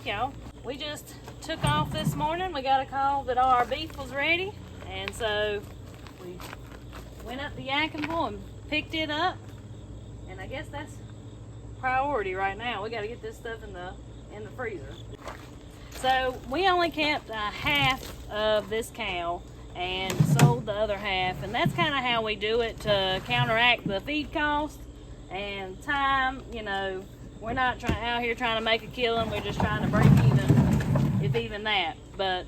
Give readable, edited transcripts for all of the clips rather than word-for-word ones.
y'all. We just took off this morning. We got a call that all our beef was ready, and so we went up to Yadkinville and picked it up. And I guess that's priority right now. We got to get this stuff in the freezer. So we only kept half of this cow and sold the other half, and that's kind of how we do it to counteract the feed cost and time. You know, we're not out here trying to make a killing. We're just trying to break even, if even that. But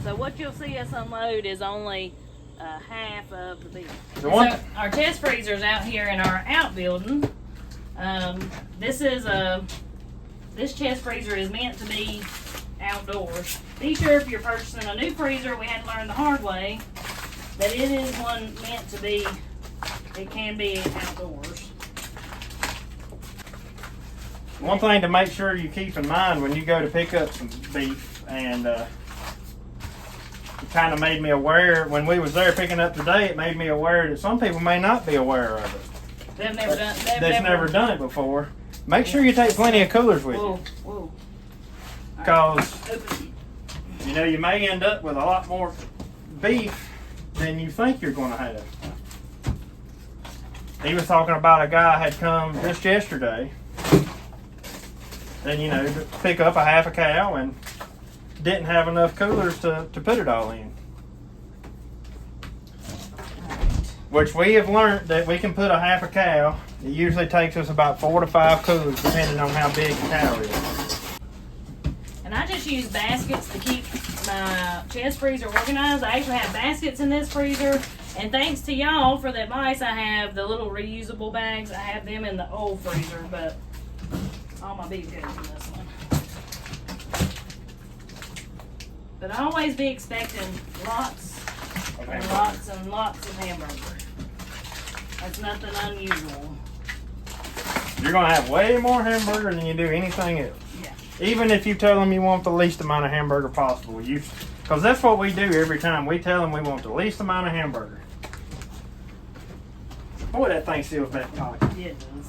so what you'll see us unload is only half of the beef. So our chest freezer's out here in our outbuilding. This chest freezer is meant to be outdoors. Be sure if you're purchasing a new freezer, we had to learn the hard way that it is one meant to be, it can be outdoors. One thing to make sure you keep in mind when you go to pick up some beef, and it kind of made me aware when we was there picking up today, it made me aware that some people may not be aware of it. They've never done it before. Make sure you take plenty of coolers with you. Whoa. Because, you know, you may end up with a lot more beef than you think you're going to have. He was talking about a guy had come just yesterday and, you know, to pick up a half a cow and didn't have enough coolers to put it all in. Which we have learned that we can put a half a cow. It usually takes us about 4 to 5 coolers depending on how big the cow is. And I just use baskets to keep my chest freezer organized. I actually have baskets in this freezer. And thanks to y'all for the advice, I have the little reusable bags. I have them in the old freezer, but all my beef goes in this one. But I always be expecting lots and lots and lots of hamburger. That's nothing unusual. You're going to have way more hamburger than you do anything else. Yeah. Even if you tell them you want the least amount of hamburger possible. Because that's what we do every time. We tell them we want the least amount of hamburger. Boy, that thing seals back pocket. Yeah, it does.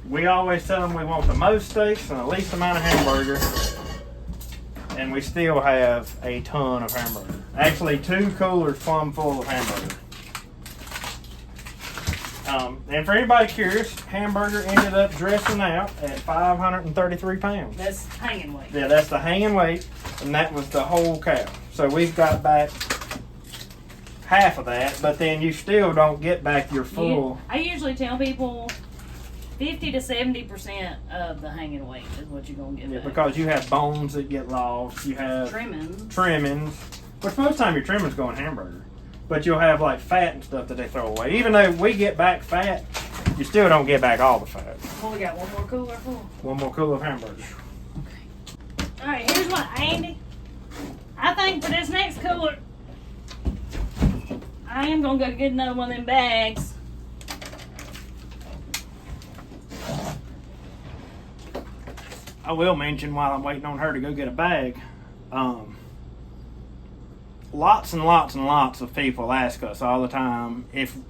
We always tell them we want the most steaks and the least amount of hamburger. And we still have a ton of hamburger. Actually, 2 coolers plumb full of hamburger. And for anybody curious, hamburger ended up dressing out at 533 pounds. That's hanging weight. Yeah, that's the hanging weight, and that was the whole cow. So we've got back half of that, but then you still don't get back your full. Yeah, I usually tell people 50 to 70% of the hanging weight is what you're going to get back. Because you have bones that get lost. You have trimmings. Which most of the time your trimmings go in hamburger. But you'll have like fat and stuff that they throw away. Even though we get back fat, you still don't get back all the fat. Well, we got one more cooler full. One more cooler of hamburger. Okay. All right, here's what, Andy. I think for this next cooler, I am going to go get another one of them bags. I will mention while I'm waiting on her to go get a bag, lots and lots and lots of people ask us all the time,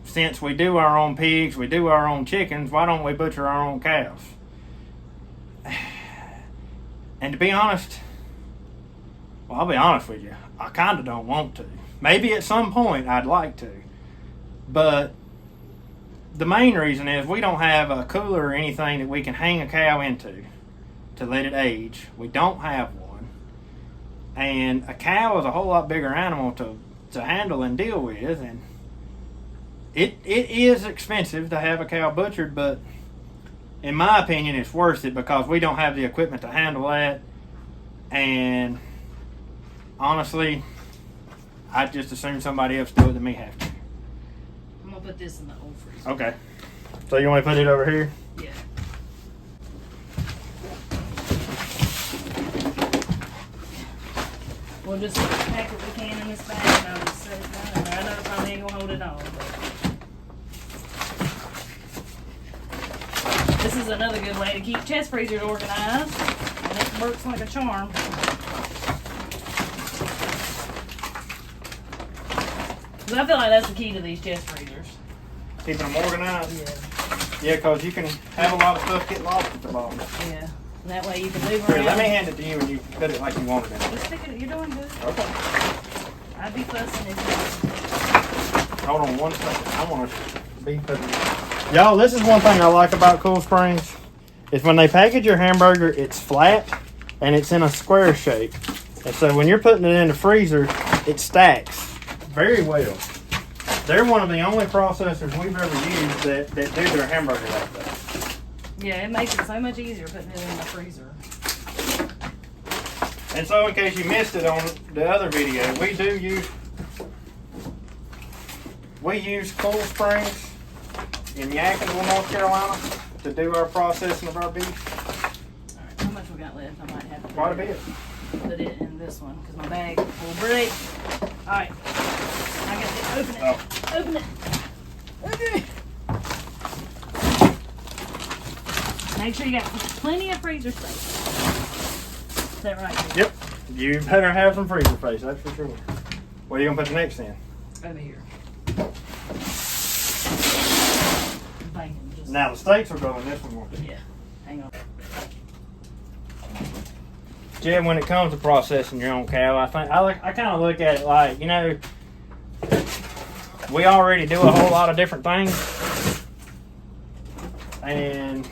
since we do our own pigs, we do our own chickens, why don't we butcher our own cows? And to be honest, well, I'll be honest with you, I kind of don't want to. Maybe at some point I'd like to, but the main reason is we don't have a cooler or anything that we can hang a cow into to let it age. We don't have one. And a cow is a whole lot bigger animal to handle and deal with, and it is expensive to have a cow butchered, but in my opinion it's worth it because we don't have the equipment to handle that. And honestly, I'd just assume somebody else do it than me have to. I'm going to put this in the old freezer. Okay. So you want to put it over here? Yeah. We'll just pack what we can in this bag and I'll just set it down in there. I know it probably ain't going to hold it all, but this is another good way to keep chest freezers organized, and it works like a charm. Because I feel like that's the key to these chest freezers. Keeping them organized? Yeah. Yeah, because you can have a lot of stuff get lost at the bottom. Yeah. And that way you can move Here, around. let me hand it to you and you can put it like you wanted it. Just stick it. You're doing good. Okay. I'd be fussing if Hold on one second. I want to be putting. Y'all, this is one thing I like about Cool Springs. Is when they package your hamburger, it's flat and it's in a square shape. And so when you're putting it in the freezer, it stacks very well. They're one of the only processors we've ever used that do their hamburger like that. yeah, it makes it so much easier putting it in the freezer. And so in case you missed it on the other video, we use Cool Springs in Yadkinville, North Carolina to do our processing of our beef. Alright, how much we got left? I might have to Quite a bit. put it in this one because my bag will break. Alright. I got to open it. Oh. Open it. Okay. Make sure you got plenty of freezer space. Is that right? Yep. You better have some freezer space, that's for sure. Where are you gonna put the next in? Over here. Bacon, just, Now the steaks will go in this one. yeah. Hang on. Jed, when it comes to processing your own cow, I kind of look at it like, you know, we already do a whole lot of different things, and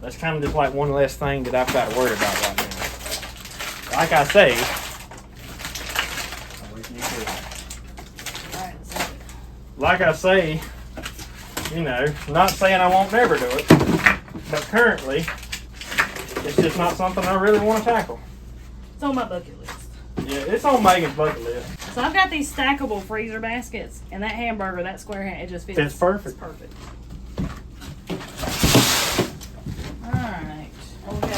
that's kind of just like one less thing that I've got to worry about right now. Like I say, Alright, let's have it. like I say, you know, not saying I won't never do it, but currently, it's just not something I really want to tackle. It's on my bucket list. Yeah, it's on Megan's bucket list. So I've got these stackable freezer baskets, and that hamburger, that square it just fits. It's perfect. It's perfect. Alright. What we got?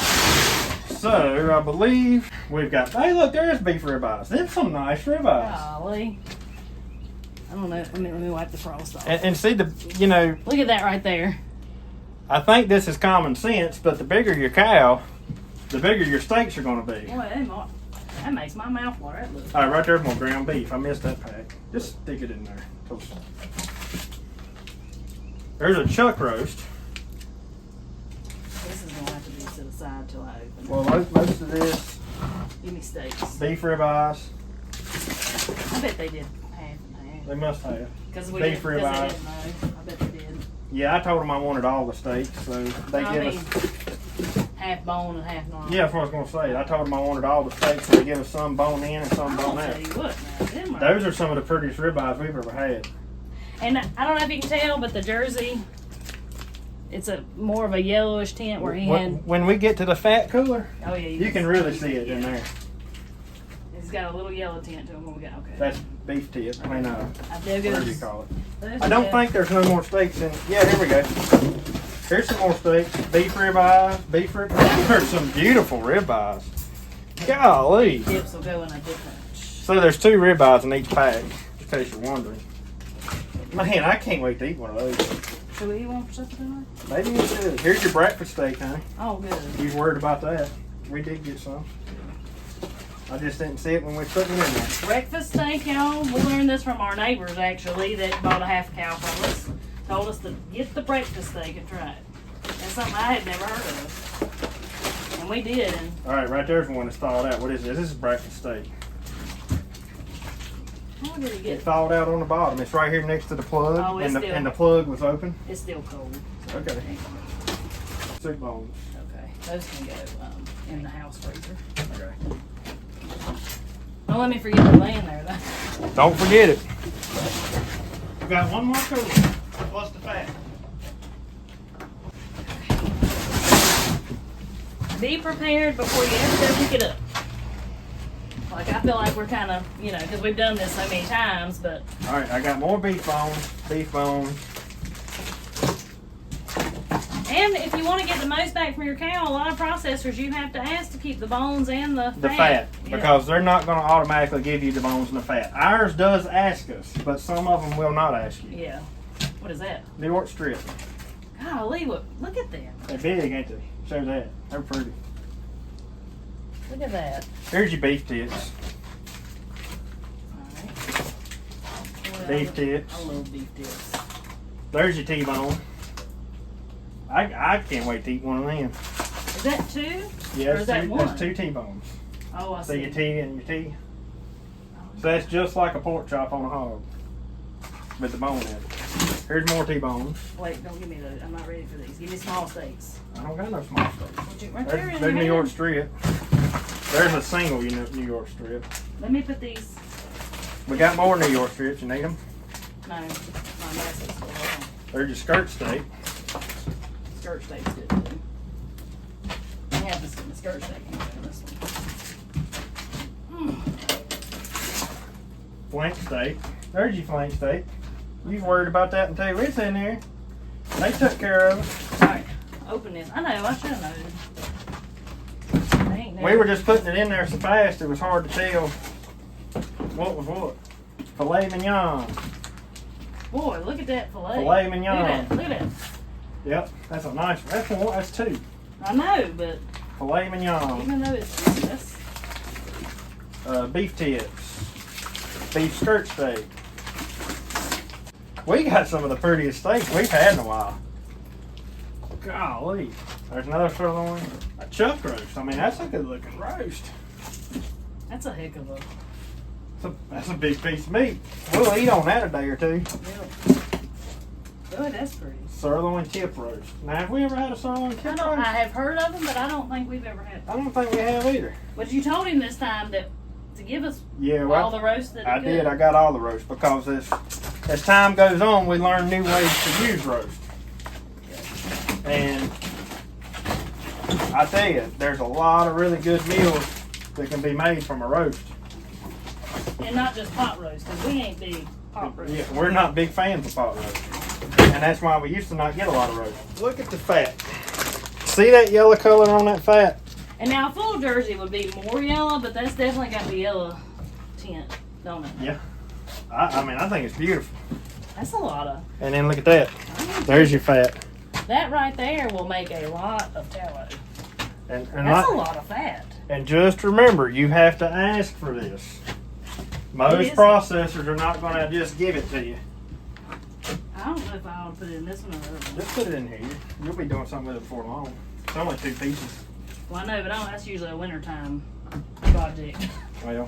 So, I believe we've got, hey look, there's beef ribeyes. There's some nice ribeyes. Golly. I don't know. Let me wipe the frost off. And see the, you know, Look at that right there. I think this is common sense, but the bigger your cow, the bigger your steaks are going to be. Boy, that makes my mouth water. That looks. All right, right there's more ground beef. I missed that pack. Just stick it in there. There's a chuck roast. This is going to have to be set aside till I open it. Well, most of this, Give me steaks. beef ribeyes. I bet they did half and half. They must have. Because Beef they didn't know. ribeyes. I bet they did. Yeah, I told them I wanted all the steaks, so they give us. Half bone and half non. Yeah, that's what I was going to say. I told them I wanted all the steaks, so they give us some bone in and some I'll bone tell out. you what, now, them are. Those are some of the prettiest ribeyes we've ever had. And I don't know if you can tell, but the jersey, it's a more of a yellowish tint where he had. When we get to the fat cooler, Oh yeah, you can really see it in there. It's got a little yellow tint to him. What we got? Okay. That's beef tip. I mean, I dug whatever you it. call it. I don't think there's no more steaks in. Yeah, here we go. Here's some more steaks. Beef ribeyes. There's some beautiful ribeyes. Golly. Dips will go in a different. So there's 2 ribeyes in each pack, in case you're wondering. Man, I can't wait to eat one of those. Should we eat one for supper tonight? Maybe we should. Here's your breakfast steak, honey. Oh, good. You was worried about that. We did get some. I just didn't see it when we put it in there. Breakfast steak, y'all. We learned this from our neighbors, actually, that bought a half cow from us. Told us to get the breakfast steak and try it. That's something I had never heard of. And we did. And All right, right there's one that's thawed out. What is this? This is breakfast steak. how did it It get? thawed out on the bottom. It's right here next to the plug, Oh, it's still- and the plug was open. It's still cold. Okay. Soup bones. Okay. Those can go in the house freezer. Okay. Don't let me forget to lay in there, though. Don't forget it. We got one more cooler plus the fat. Be prepared before you ever go pick it up. Like, I feel like we're kind of, because we've done this so many times, but All right, I got more beef bones. Beef bones. and if you want to get the most back from your cow, a lot of processors you have to ask to keep the bones and the The fat, Yeah. because they're not going to automatically give you the bones and the fat. Ours does ask us, but some of them will not ask you. Yeah. What is that? New York strip. Golly, look at them. They're big, ain't they? Show that. They're pretty. Look at that. Here's your beef tips. Alright. Well, Beef tips. I love beef tips. There's your T-bone. I can't wait to eat one of them. Is that two? Yeah, Or is that one? that's 2 T-bones. Oh, I So see. your T and your T. So that's just like a pork chop on a hog with the bone in it. Here's more T-bones. Wait, don't give me those. I'm not ready for these. Give me small steaks. I don't got no small steaks. Right there in There's your New York hand. strip. There's a single New York strip. Let me put these. We got more New York strips. You need them? No, my mess is still on. There's your skirt steak. Skirt steak's good too. I have this in the skirt steak. I'm doing this one. Flank steak. There's your flank steak. You was worried about that until it's in there. They took care of it. Alright, open this. I know, I should have known. I ain't We were just putting it in there so fast it was hard to tell what was what. Filet mignon. Boy, look at that filet. Filet mignon. Look at that. Look at that. Yep, that's a nice one. That's one. That's 2. I know, but Filet mignon. even though it's that's Beef tips. Beef skirt steak. We got some of the prettiest steaks we've had in a while. Golly. There's another sirloin. A chuck roast. I mean, that's a good looking roast. that's a heck of a That's a big piece of meat. We'll eat on that a day or 2. yeah. Oh, that's pretty. Sirloin tip roast. Now, have we ever had a sirloin tip roast? I have heard of them, but I don't think we've ever had I them. don't think we have either. But you told him this time that to give us Yeah, all well, the roast that I he did. could. I got all the roast because as time goes on, we learn new ways to use roast. And I tell you, there's a lot of really good meals that can be made from a roast. And not just pot roast, because we ain't big pot roast. Yeah, we're not big fans of pot roast. And that's why we used to not get a lot of roast. Look at the fat. See that yellow color on that fat? And now full jersey would be more yellow, but that's definitely got the yellow tint, don't it? Yeah. I mean, I think it's beautiful. That's a lot of. And then look at that. There's your fat. That right there will make a lot of tallow. And That's a lot of fat. And just remember, you have to ask for this. Most processors are not going to just give it to you. I don't know if I want to put it in this one or the other one. Just put it in here. You'll be doing something with it before long. It's only 2 pieces. Well, I know, but that's usually a wintertime project. Well,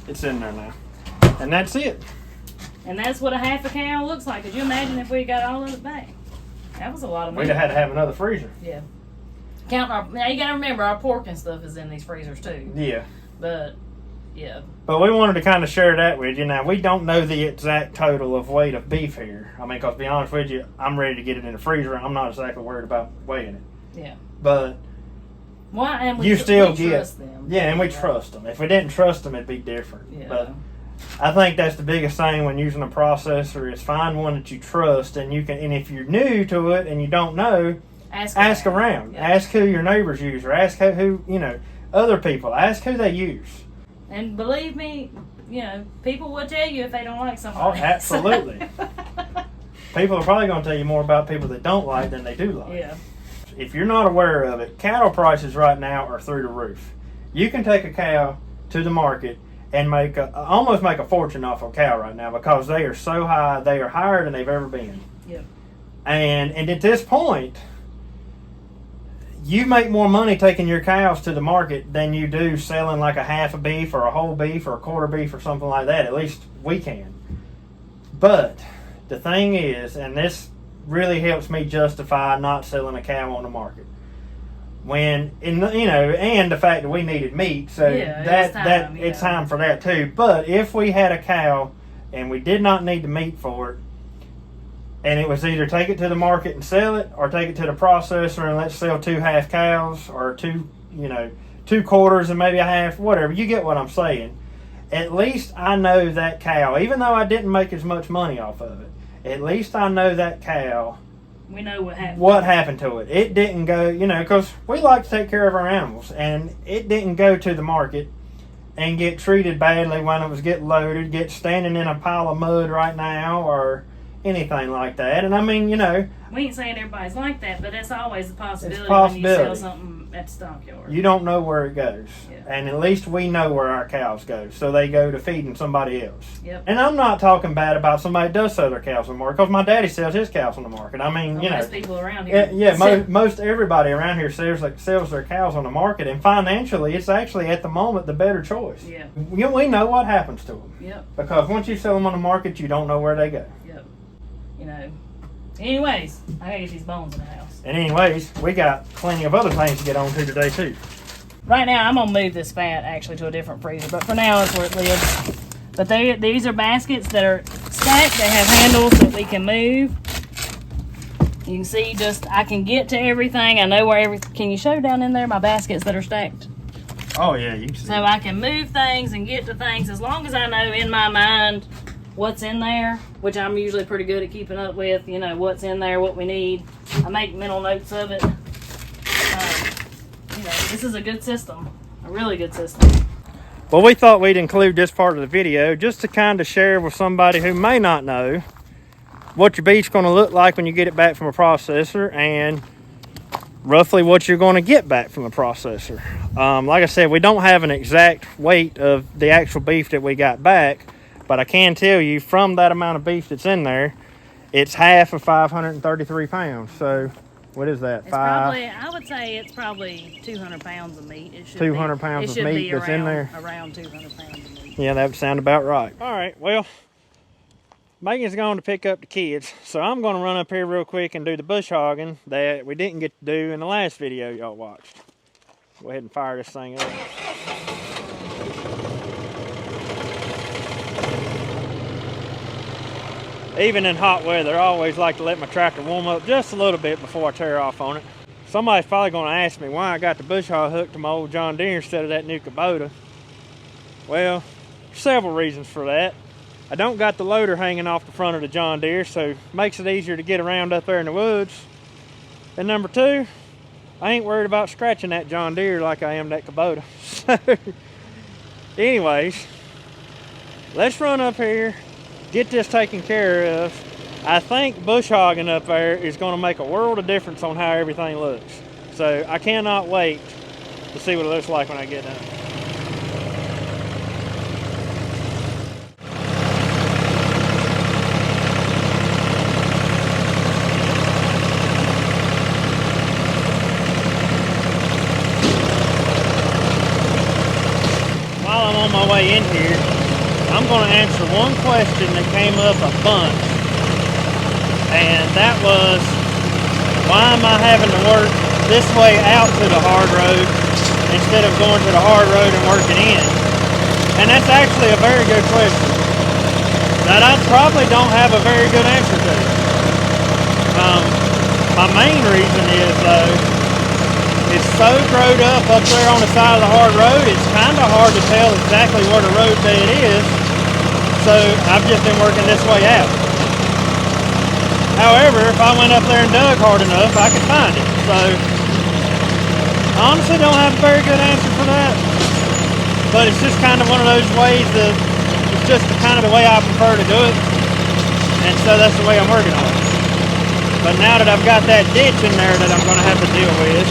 it's in there now. And that's it. And that's what a half a cow looks like. Could you imagine if we got all of it back? That was a lot of meat. We'd have had to have another freezer. Yeah. Counting our, now you gotta remember our pork and stuff is in these freezers too. Yeah. But yeah. But we wanted to kind of share that with you. Now, we don't know the exact total of weight of beef here. I mean, because to be honest with you, I'm ready to get it in the freezer. I'm not exactly worried about weighing it. Yeah. But Well, and you still we get, trust them. yeah, and we trust them. If we didn't trust them, it'd be different. Yeah. But I think that's the biggest thing when using a processor is find one that you trust, and you can. And if you're new to it and you don't know, ask around. Yeah. Ask who your neighbors use, or ask who other people. Ask who they use. And believe me, people will tell you if they don't like something. Oh, absolutely. People are probably going to tell you more about people that don't like than they do like. Yeah. If you're not aware of it, cattle prices right now are through the roof. You can take a cow to the market and almost make a fortune off a cow right now because they are so high. They are higher than they've ever been. Yep. And at this point, you make more money taking your cows to the market than you do selling like a half a beef or a whole beef or a quarter beef or something like that. At least we can. But the thing is, and this really helps me justify not selling a cow on the market. And the fact that we needed meat, so it's time for that too. But if we had a cow and we did not need the meat for it, and it was either take it to the market and sell it, or take it to the processor and let's sell 2 half cows, or 2 quarters and maybe a half, whatever. You get what I'm saying. At least I know that cow, even though I didn't make as much money off of it, at least I know that cow. We know what happened. What happened to it. It didn't go, because we like to take care of our animals, and it didn't go to the market and get treated badly when it was getting loaded, get standing in a pile of mud right now, or, anything like that. And I mean, you know, we ain't saying everybody's like that, but that's always a possibility, when you sell something at the stockyard. You don't know where it goes. Yeah. And at least we know where our cows go. So they go to feeding somebody else. Yep. And I'm not talking bad about somebody that does sell their cows on the market, because my daddy sells his cows on the market. I mean, you know. Most people around here. Most everybody around here sells their cows on the market. And financially, it's actually at the moment the better choice. Yeah. We know what happens to them. Yep. Because once you sell them on the market, you don't know where they go. Yep. You know. Anyways, I gotta get these bones in the house. And anyways, we got plenty of other things to get on to today too. Right now, I'm gonna move this fat actually to a different freezer, but for now, that's where it lives. But these are baskets that are stacked. They have handles that we can move. You can see, I can get to everything. I know where everything. Can you show down in there my baskets that are stacked? Oh yeah, you can see. So I can move things and get to things as long as I know in my mind what's in there, which I'm usually pretty good at keeping up with, you know, what's in there, what we need. I make mental notes of it. You know, this is a good system, a really good system. Well, we thought we'd include this part of the video just to kind of share with somebody who may not know what your beef's going to look like when you get it back from a processor, and roughly what you're going to get back from a processor. Like I said, we don't have an exact weight of the actual beef that we got back, but I can tell you from that amount of beef that's in there, it's half of 533 pounds. So what is that? I would say it's probably 200 pounds of meat. It should 200 pounds of meat that's in there? Around 200 pounds of meat. Yeah, that would sound about right. All right, well, Megan's going to pick up the kids, so I'm going to run up here real quick and do the bush hogging that we didn't get to do in the last video y'all watched. Go ahead and fire this thing up. Even in hot weather, I always like to let my tractor warm up just a little bit before I tear off on it. Somebody's probably going to ask me why I got the bush hog hooked to my old John Deere instead of that new Kubota. Well, several reasons for that. I don't got the loader hanging off the front of the John Deere, so it makes it easier to get around up there in the woods. And number two, I ain't worried about scratching that John Deere like I am that Kubota. So, anyways, let's run up here, get this taken care of. I think bush hogging up there is going to make a world of difference on how everything looks. So I cannot wait to see what it looks like when I get done. While I'm on my way in here, I'm going to answer one question that came up a bunch, and that was, why am I having to work this way out to the hard road instead of going to the hard road and working in? And that's actually a very good question that I probably don't have a very good answer to. My main reason is, though, it's so growed up there on the side of the hard road, it's kind of hard to tell exactly where the road bed is. So I've just been working this way out. However, if I went up there and dug hard enough, I could find it. So I honestly don't have a very good answer for that. But it's just kind of one of those ways that it's just kind of the way I prefer to do it. And so that's the way I'm working on it. But now that I've got that ditch in there that I'm going to have to deal with,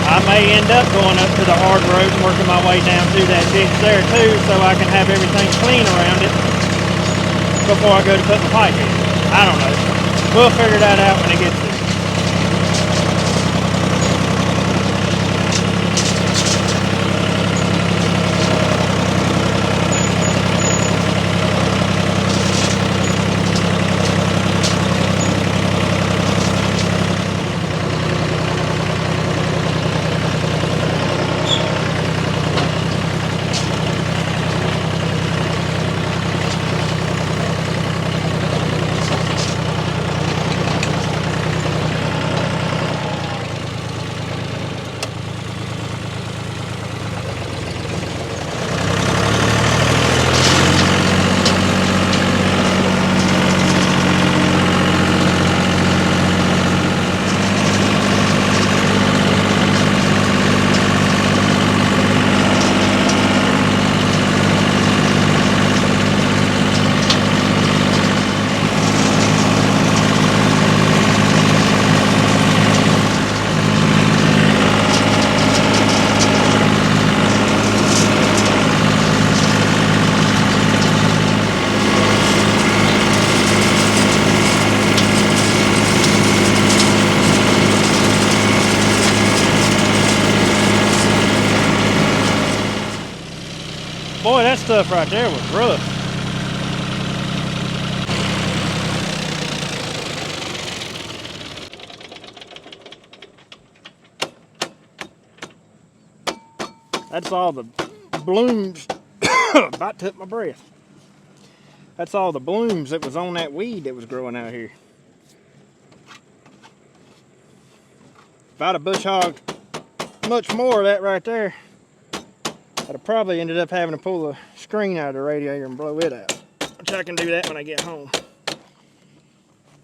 I may end up going up to the hard road and working my way down through that ditch there too, so I can have everything clean around it before I go to put the pipe in. I don't know. We'll figure that out when it gets there. Boy, that stuff right there was rough. That's all the blooms. About took my breath. That's all the blooms that was on that weed that was growing out here. If I'd have bush hogged much more of that right there, I'd have probably ended up having to pull the screen out of the radiator and blow it out. Which I can do that when I get home.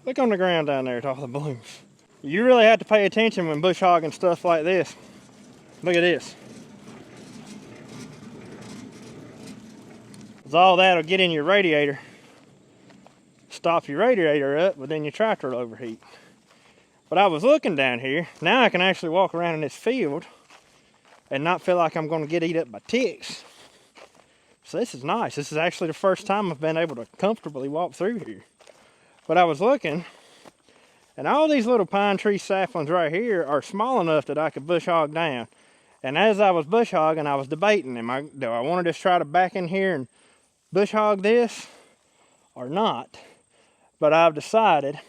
Look on the ground down there at all the blooms. You really have to pay attention when bush hogging stuff like this. Look at this. Because all that'll get in your radiator, stop your radiator up, but then your tractor will overheat. But I was looking down here. Now I can actually walk around in this field and not feel like I'm going to get eat up by ticks. So this is nice. This is actually the first time I've been able to comfortably walk through here. But I was looking, and all these little pine tree saplings right here are small enough that I could bush hog down. And as I was bush hogging, I was debating, do I want to just try to back in here and bush hog this or not? But I've decided,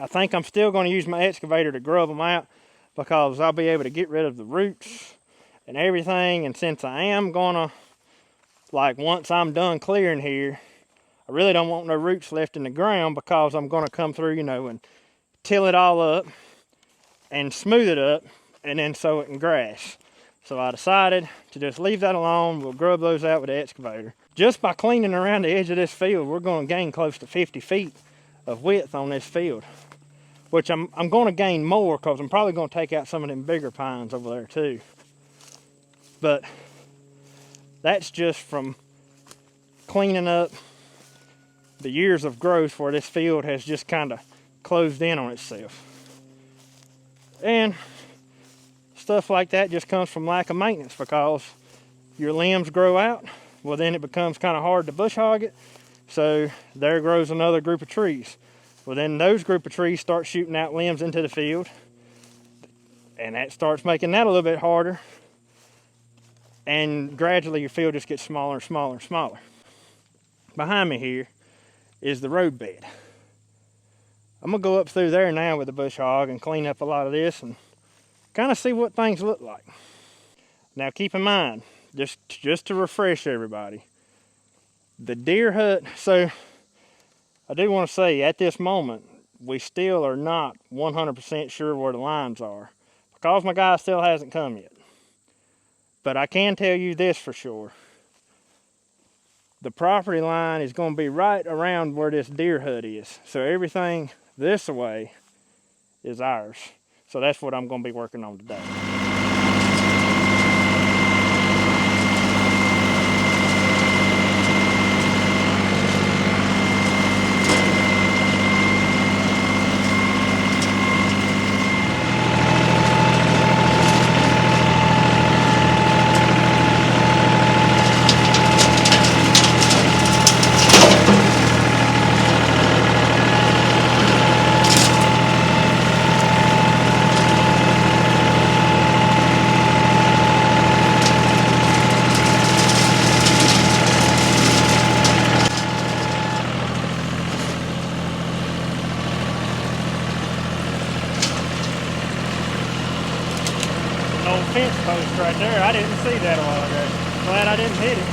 I think I'm still going to use my excavator to grub them out, because I'll be able to get rid of the roots and everything. And since I am gonna, like, once I'm done clearing here, I really don't want no roots left in the ground, because I'm gonna come through, you know, and till it all up and smooth it up and then sow it in grass. So I decided to just leave that alone. We'll grub those out with the excavator. Just by cleaning around the edge of this field, we're gonna gain close to 50 feet of width on this field, which I'm going to gain more, because I'm probably going to take out some of them bigger pines over there too. But that's just from cleaning up the years of growth where this field has just kind of closed in on itself. And stuff like that just comes from lack of maintenance, because your limbs grow out. Well, then it becomes kind of hard to bush hog it. So there grows another group of trees. Well, then those group of trees start shooting out limbs into the field, and that starts making that a little bit harder. And gradually your field just gets smaller and smaller and smaller. Behind me here is the road bed. I'm gonna go up through there now with the bush hog and clean up a lot of this and kind of see what things look like. Now keep in mind, just to refresh everybody, the deer hut, so I do want to say, at this moment, we still are not 100% sure where the lines are, because my guy still hasn't come yet. But I can tell you this for sure. The property line is going to be right around where this deer hut is. So everything this way is ours. So that's what I'm going to be working on today. Fence post right there. I didn't see that a while ago. Glad I didn't hit it.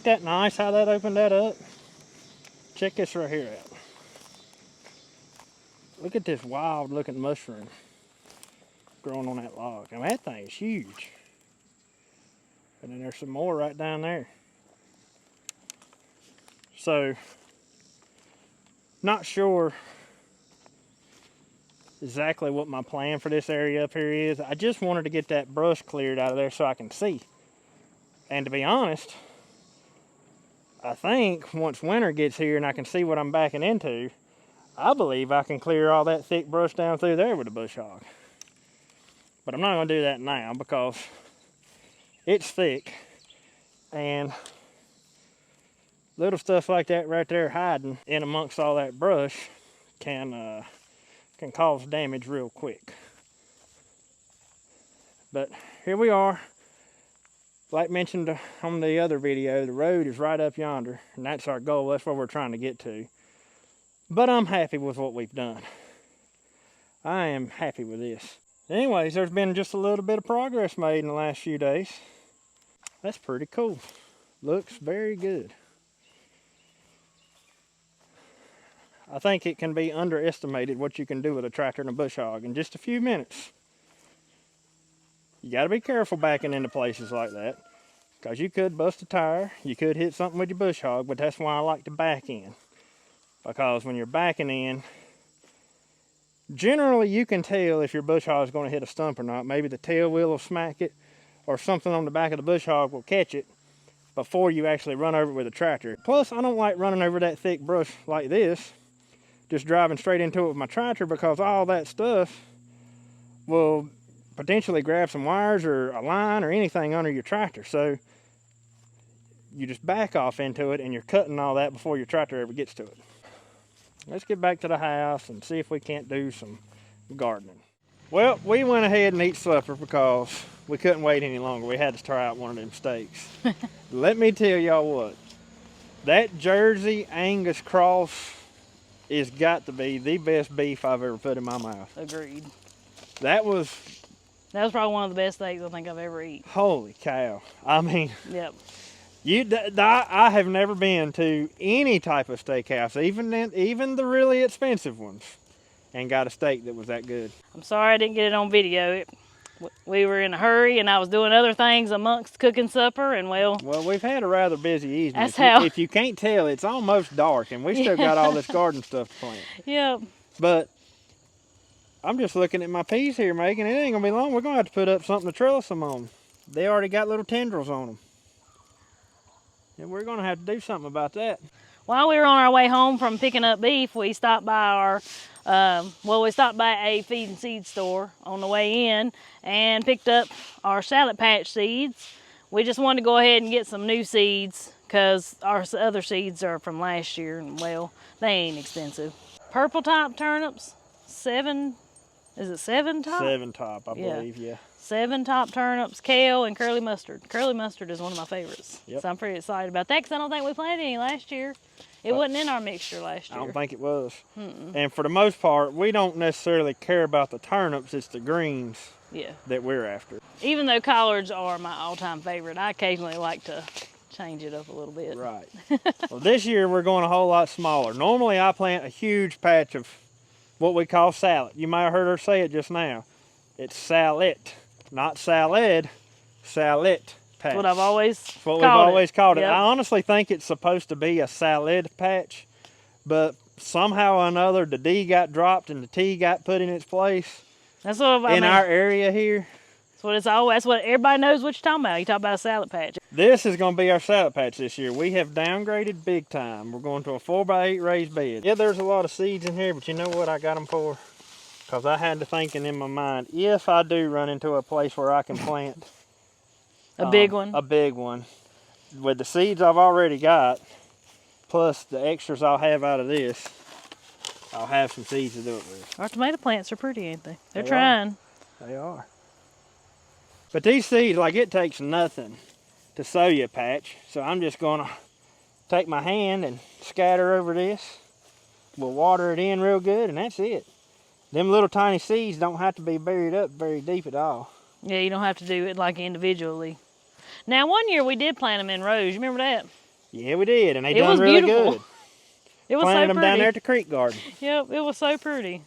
that nice how that opened that up? Check this right here out. Look at this wild looking mushroom growing on that log. I mean, that thing is huge. And then there's some more right down there. So, not sure exactly what my plan for this area up here is. I just wanted to get that brush cleared out of there so I can see. And to be honest, I think once winter gets here and I can see what I'm backing into, I believe I can clear all that thick brush down through there with a bush hog. But I'm not going to do that now because it's thick and little stuff like that right there hiding in amongst all that brush can cause damage real quick. But here we are. Like mentioned on the other video, the road is right up yonder, and that's our goal. That's where we're trying to get to. But I'm happy with what we've done. I am happy with this. Anyways, there's been just a little bit of progress made in the last few days. That's pretty cool. Looks very good. I think it can be underestimated what you can do with a tractor and a bush hog in just a few minutes. You got to be careful backing into places like that because you could bust a tire, you could hit something with your bush hog, but that's why I like to back in. Because when you're backing in, generally you can tell if your bush hog is going to hit a stump or not. Maybe the tail wheel will smack it or something on the back of the bush hog will catch it before you actually run over it with a tractor. Plus, I don't like running over that thick brush like this, just driving straight into it with my tractor because all that stuff will potentially grab some wires or a line or anything under your tractor. So you just back off into it and you're cutting all that before your tractor ever gets to it. Let's get back to the house and see if we can't do some gardening. Well, we went ahead and ate supper because we couldn't wait any longer. We had to try out one of them steaks. Let me tell y'all what, that Jersey Angus cross is got to be the best beef I've ever put in my mouth. Agreed. That was probably one of the best steaks I think I've ever eaten. Holy cow. I mean, yep. I have never been to any type of steakhouse, even the really expensive ones, and got a steak that was that good. I'm sorry I didn't get it on video. We were in a hurry and I was doing other things amongst cooking supper and well, we've had a rather busy evening. That's if you can't tell, it's almost dark and we still got all this garden stuff to plant. Yep. But I'm just looking at my peas here, Megan. It ain't gonna be long. We're gonna have to put up something to trellis them on. They already got little tendrils on them. And we're gonna have to do something about that. While we were on our way home from picking up beef, we stopped by we stopped by a feed and seed store on the way in and picked up our salad patch seeds. We just wanted to go ahead and get some new seeds because our other seeds are from last year and well, they ain't expensive. Purple top turnips, is it 7 top? 7 top, I believe, yeah. 7 top turnips, kale, and curly mustard. Curly mustard is one of my favorites. Yep. So I'm pretty excited about that because I don't think we planted any last year. It wasn't in our mixture last year. I don't think it was. And for the most part, we don't necessarily care about the turnips. It's the greens that we're after. Even though collards are my all-time favorite, I occasionally like to change it up a little bit. Right. Well, this year we're going a whole lot smaller. Normally I plant a huge patch of what we call salet. You might have heard her say it just now. It's salet, not salad, salet. Patch. That's what I've always That's what we've always called it. Yep. I honestly think it's supposed to be a salad patch, but somehow or another the D got dropped and the T got put in its place. That's what I mean. Our area here. That's what everybody knows what you're talking about. You talk about a salad patch. This is going to be our salad patch this year. We have downgraded big time. We're going to a 4x8 raised bed. Yeah, there's a lot of seeds in here, but you know what I got them for? Because I had to thinking in my mind, if I do run into a place where I can plant a big one. A big one. With the seeds I've already got, plus the extras I'll have out of this, I'll have some seeds to do it with. Our tomato plants are pretty, ain't they? They're trying. They are. But these seeds, like it takes nothing to sow you a patch. So I'm just gonna take my hand and scatter over this. We'll water it in real good and that's it. Them little tiny seeds don't have to be buried up very deep at all. Yeah, you don't have to do it like individually. Now, one year we did plant them in rows. You remember that? Yeah, we did, and they It done was really beautiful. good. It was Planted so them pretty. down there at the creek garden. Yep, it was so pretty.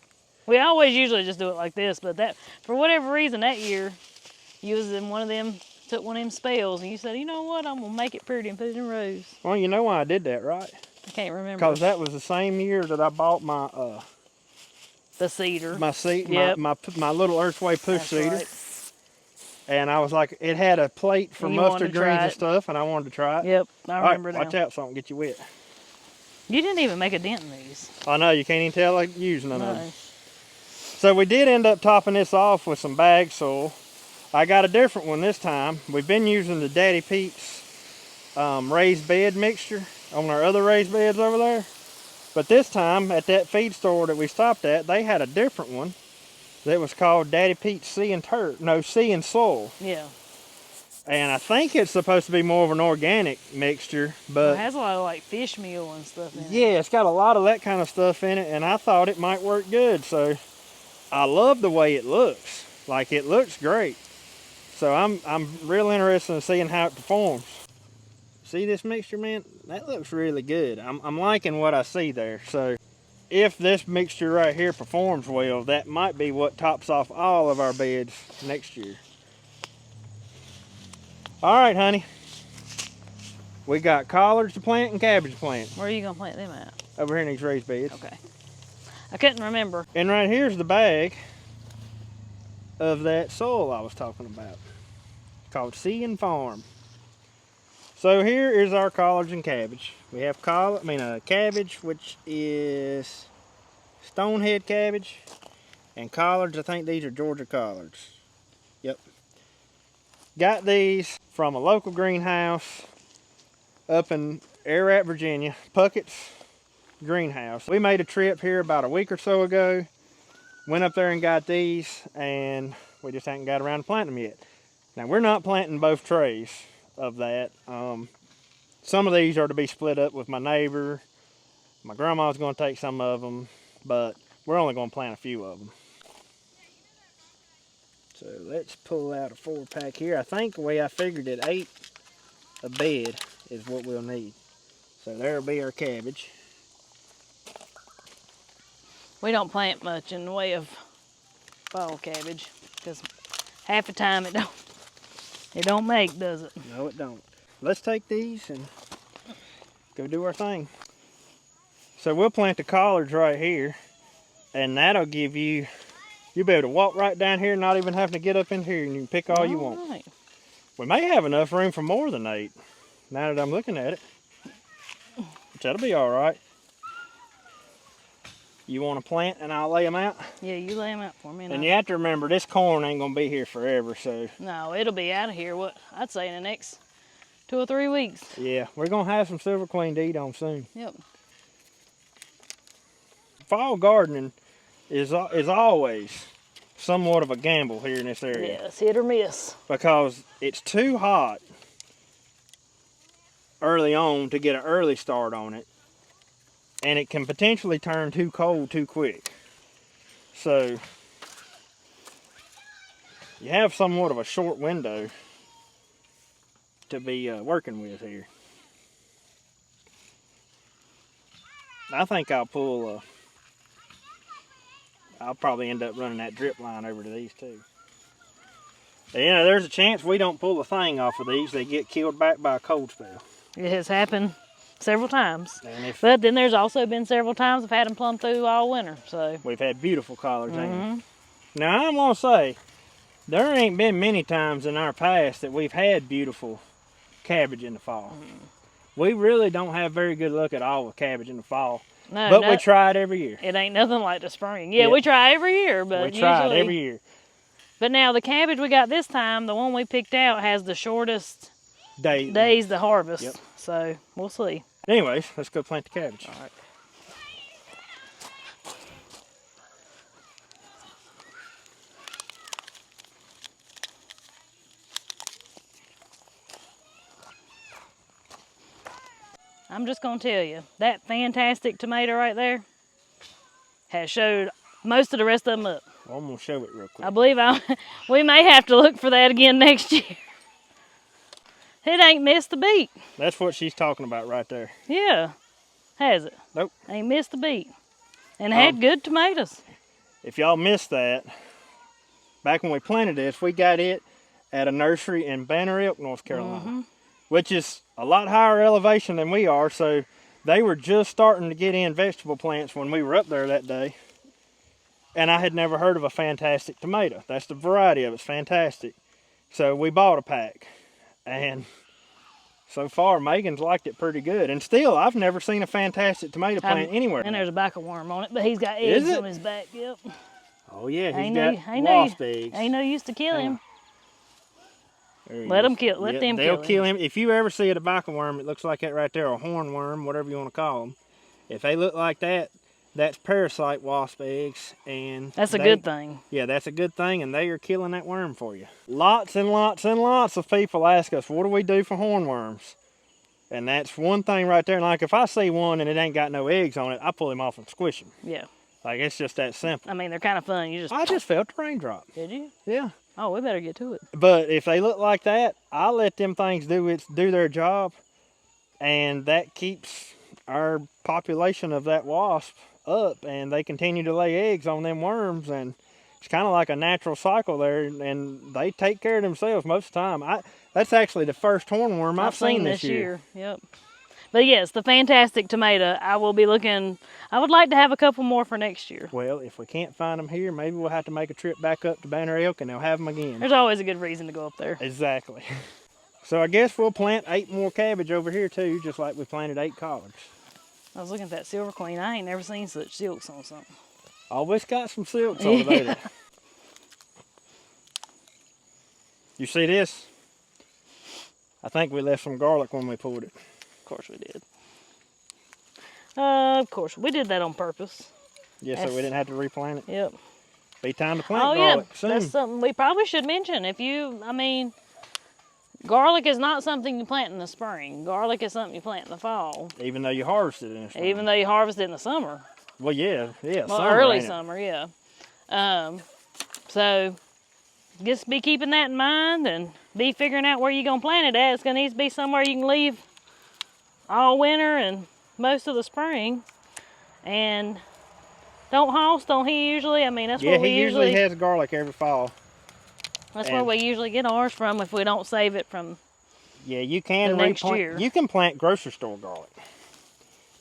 We always usually just do it like this, but that for whatever reason that year, you was in one of them, took one of them spells, and you said, you know what, I'm gonna make it pretty and put it in rows. Well, you know why I did that, right? I can't remember. Because that was the same year that I bought my The cedar. my seat, Yep. my little Earthway push That's cedar. right. And I was like, it had a plate for And you wanted mustard to try greens and it. stuff, and I wanted to try it. Yep, I All right, remember now. watch out, something get you wet. You didn't even make a dent in these. I know, you can't even tell like using none of them. No. So we did end up topping this off with some bag soil. I got a different one this time. We've been using the Daddy Pete's raised bed mixture on our other raised beds over there. But this time at that feed store that we stopped at, they had a different one that was called Daddy Pete's Sea and Soil. Yeah. And I think it's supposed to be more of an organic mixture, Well, but it has a lot of like fish meal and stuff in it. yeah, it's got a lot of that kind of stuff in it, and I thought it might work good. So I love the way it looks. Like, it looks great. So I'm real interested in seeing how it performs. See this mixture, man? That looks really good. I'm liking what I see there. So if this mixture right here performs well, that might be what tops off all of our beds next year. All right, honey. We got collards to plant and cabbage to plant. Where are you gonna plant them at? Over here in these raised beds. Okay. I couldn't remember. And right here's the bag of that soil I was talking about, called Sea and Farm. So here is our collards and cabbage. We have cabbage, which is stonehead cabbage, and collards. I think these are Georgia collards. Yep. Got these from a local greenhouse up in Ararat, Virginia, Puckett's greenhouse. We made a trip here about a week or so ago. Went up there and got these, and we just haven't got around to planting them yet. Now, we're not planting both trays of that. Some of these are to be split up with my neighbor. My grandma's going to take some of them, but we're only going to plant a few of them. So let's pull out a 4-pack here. I think the way I figured it, 8 a bed is what we'll need. So there'll be our cabbage. We don't plant much in the way of fall cabbage because half the time it don't make, does it? No, it don't. Let's take these and go do our thing. So we'll plant the collards right here, and that'll give you'll be able to walk right down here, not even having to get up in here, and you can pick all you want. Right. We may have enough room for more than 8, now that I'm looking at it. Which that'll be all right. You want to plant and I'll lay them out? Yeah, you lay them out for me. And you have to remember, this corn ain't going to be here forever, so. No, it'll be out of here, I'd say in the next 2 or 3 weeks. Yeah, we're going to have some Silver Queen to eat on soon. Yep. Fall gardening is always somewhat of a gamble here in this area. Yeah, it's hit or miss. Because it's too hot early on to get an early start on it. And it can potentially turn too cold too quick. So you have somewhat of a short window to be working with here. I think I'll probably end up running that drip line over to these too. And, you know, there's a chance we don't pull a thing off of these. They get killed back by a cold spell. It has happened several times. And But then there's also been several times I've had them plumb through all winter. So we've had beautiful collards. Now I'm gonna say, there ain't been many times in our past that we've had beautiful cabbage in the fall. We really don't have very good luck at all with cabbage in the fall. No, But we try it every year. It ain't nothing like the spring. Yeah, Yep. we try every year, but We try it usually- every year. But now the cabbage we got this time, the one we picked out, has the shortest days to harvest. Yep. So we'll see. Anyways, let's go plant the cabbage. All right. I'm just going to tell you, that fantastic tomato right there has showed most of the rest of them up. Well, I'm going to show it real quick. I believe we may have to look for that again next year. It ain't missed the beat. That's what she's talking about right there. Yeah. Has it? Nope. Ain't missed the beat. And had good tomatoes. If y'all missed that, back when we planted this, we got it at a nursery in Banner Elk, North Carolina, which is a lot higher elevation than we are. So they were just starting to get in vegetable plants when we were up there that day. And I had never heard of a fantastic tomato. That's the variety of it. It's fantastic. So we bought a pack. And so far, Megan's liked it pretty good. And still, I've never seen a fantastic tomato plant anywhere. And there's a back of worm on it, but he's got eggs on his back. Yep. Oh, yeah, he's got wasp eggs. Ain't no use to kill him. Let them kill. Let them kill him. They'll kill him. If you ever see a tobacco worm, it looks like that right there, a hornworm, whatever you want to call them. If they look like that, that's parasite wasp eggs, and that's a good thing. Yeah, that's a good thing, and they are killing that worm for you. Lots and lots and lots of people ask us, what do we do for hornworms? And that's one thing right there. And like if I see one and it ain't got no eggs on it, I pull him off and squish him. Yeah. Like it's just that simple. I mean, they're kind of fun. I just felt the raindrop. Did you? Yeah. Oh, we better get to it. But if they look like that, I let them things do their job, and that keeps our population of that wasp up, and they continue to lay eggs on them worms, and it's kind of like a natural cycle there, and they take care of themselves most of the time. That's actually the first hornworm I've seen this year. Yep. But yes, the fantastic tomato. I will be looking. I would like to have a couple more for next year. Well, if we can't find them here, maybe we'll have to make a trip back up to Banner Elk and they'll have them again. There's always a good reason to go up there. Exactly. So I guess we'll plant 8 more cabbage over here too, just like we planted 8 collards. I was looking at that silver queen. I ain't never seen such silks on something. Always got some silks over there. You see this? I think we left some garlic when we pulled it. Of course we did. Of course, we did that on purpose. Yeah, so we didn't have to replant it. Yep. Be time to plant garlic soon. That's something we probably should mention. Garlic is not something you plant in the spring. Garlic is something you plant in the fall. Even though you harvest it in the spring. Even though you harvest it in the summer. Well, yeah. Well, summer, early summer, yeah. So just be keeping that in mind and be figuring out where you're going to plant it at. It's going to need to be somewhere you can leave all winter and most of the spring. And don't house, don't he usually? I mean, that's what we usually... Yeah, he usually has garlic every fall. That's where we usually get ours from if we don't save it from you can next year. You can plant grocery store garlic.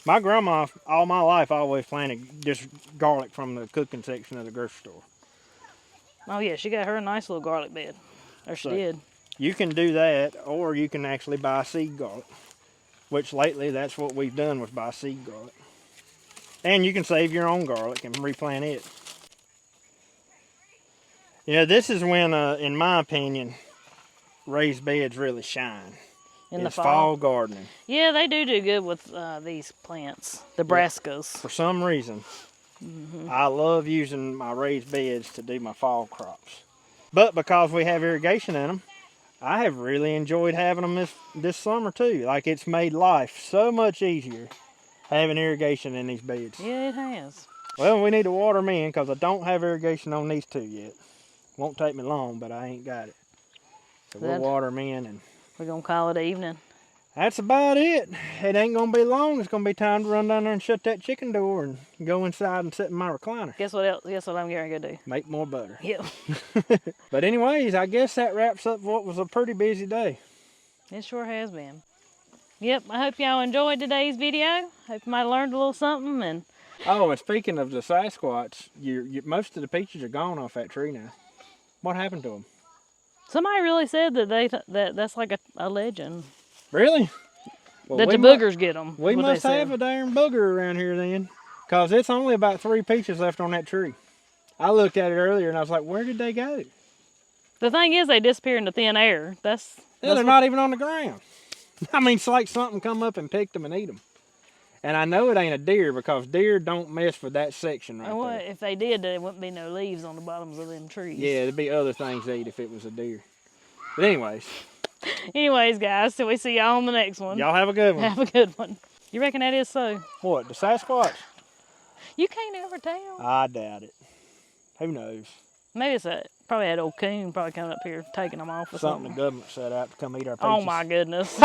My grandma, all my life, always planted just garlic from the cooking section of the grocery store. Oh yeah, she got her a nice little garlic bed. Or she did. You can do that, or you can actually buy seed garlic. Which lately, that's what we've done was buy seed garlic. And you can save your own garlic and replant it. This is when, in my opinion, raised beds really shine. In the fall gardening. Yeah, they do good with these plants, the brassicas. For some reason, I love using my raised beds to do my fall crops. But because we have irrigation in them, I have really enjoyed having them this summer too. Like it's made life so much easier having irrigation in these beds. Yeah, it has. Well, we need to water them in because I don't have irrigation on these 2 yet. Won't take me long, but I ain't got it. So we'll water them in, and we're going to call it evening. That's about it. It ain't going to be long. It's going to be time to run down there and shut that chicken door and go inside and sit in my recliner. Guess what else? Guess what I'm getting ready to do? Make more butter. Yep. But anyways, I guess that wraps up what was a pretty busy day. It sure has been. Yep, I hope y'all enjoyed today's video. Hope you might have learned a little something. And speaking of the Sasquatch, most of the peaches are gone off that tree now. What happened to them? Somebody really said that that's like a legend. Really? Well, that the boogers get them. We must have a darn booger around here then, because it's only about 3 peaches left on that tree. I looked at it earlier and I was like, where did they go? The thing is, they disappear into thin air. They're not even on the ground. I mean, it's like something come up and picked them and eat them. And I know it ain't a deer because deer don't mess with that section right there. If they did, there wouldn't be no leaves on the bottoms of them trees. Yeah, there'd be other things to eat if it was a deer. But anyways, guys, till we see y'all on the next one. Y'all have a good one. Have a good one. You reckon that is so? What, the Sasquatch? You can't ever tell. I doubt it. Who knows? Maybe it's probably that old coon probably coming up here taking them off or Something something. the government set out to come eat our peaches. Oh my goodness.